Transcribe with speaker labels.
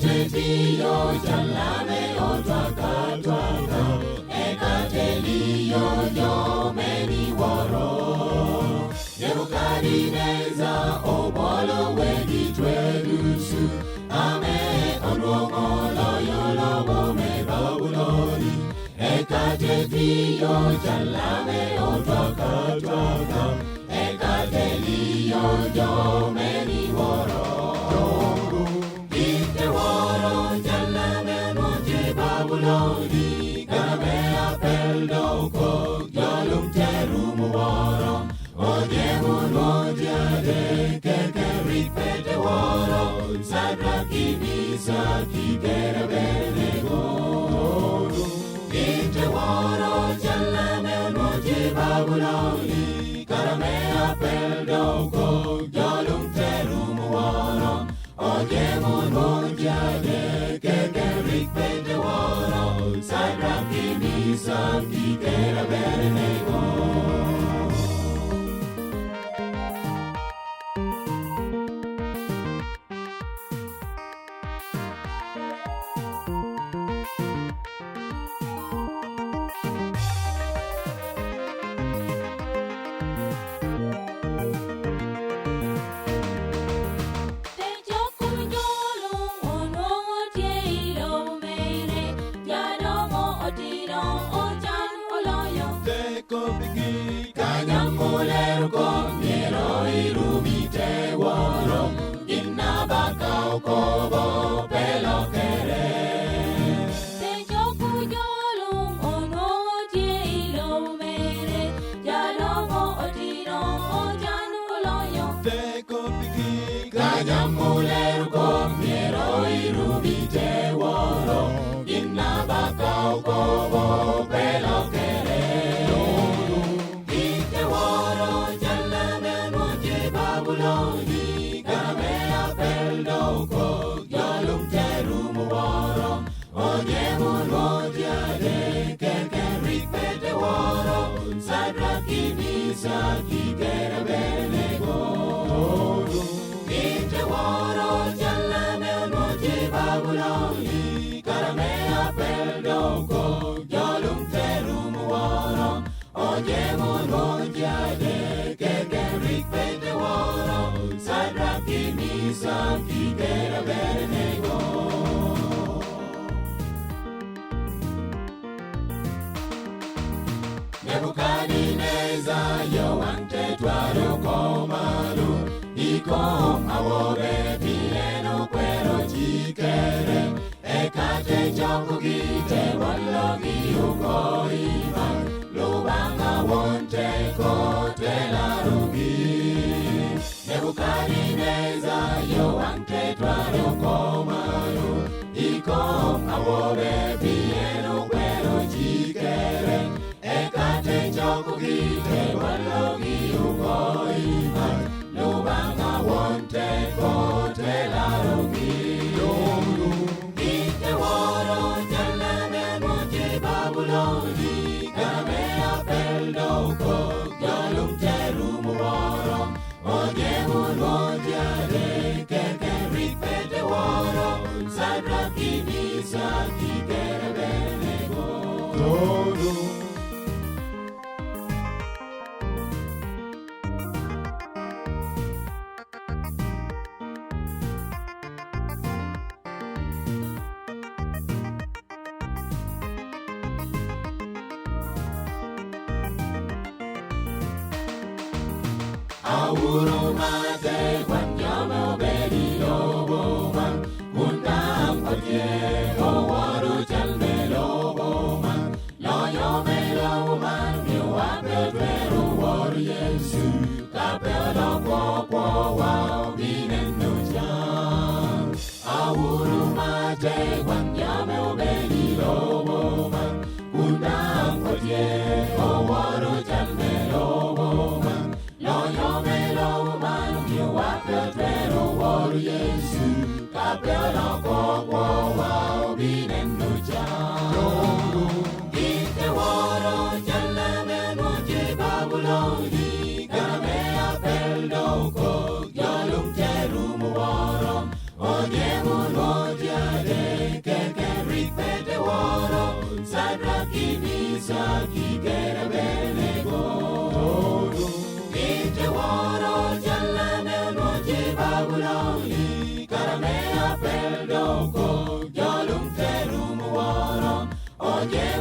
Speaker 1: Ekatetio jalame otwaka Ekatelio jomeni woro Nebukadneza obolo wedi twelusu Ame onwongolo yolo wome babuloni Ekatetio jalame otwaka Ekatelio jomeni woro Babuloni, Garame apel doko, Yolum terum waro, Ojemun ojade, Keke ripete waro, Sadraki Misaki Kerabenego. Inte waro, Jalame onoje Babuloni, Garame apel doko, Yolum terum waro, Ojemun ojade, Keke ripete waro, Sadraki Misaki Kerabenego. Kanyamulero komiro irumite woro Inabakao kobo pelokere
Speaker 2: Tejoku jolung ono tie ilomere Jalomo otino ojanu oloyo
Speaker 1: Teko piki Kanyamulero komiro irumite woro Inabakao kobo pelokere Babuloni, Garame apel doko, Yolum terum waro, Ojemun ojade, Keke ripete waro, Sadraki Misaki Kerabenego. Inte waro, Jalame onoje Babuloni, Garame apel doko, Yolum terum waro, Ojemun ojade, Keke ripete waro, Sadraki Misaki Kerabenego. Nebukadneza yoante twaro komanu Ikom awobe pieno kwero jikere Ekate choko gite walogi uko iman Lubanga wonte kote larugi Nebukadneza yoante twaro komanu Ikom awobe pieno kwero jikere Ekate choko gite walogi uko iman Lubanga wonte kote larugi Ite woro jalame moje Babuloni Garame apel doko Yolum terum waro Ojemun ojade Keke ripete waro Sadraki Misaki Kerabenego. Awuro mate kwanyame obedi lobo man Undam kodye owaru chalme lobo man Loyo me lobo man miwape dweru waru Yesu Kapelo kwa wao binenu chan Awuro mate kwanyame obedi lobo man Undam kodye owaru chalme lobo man Loyo me lobo man miwape dweru waru Yesu Kapelo kwa wao binenu chan Ite woro jalame moje Babuloni Garame apel doko Yolum terum waro Ojemun ojade nye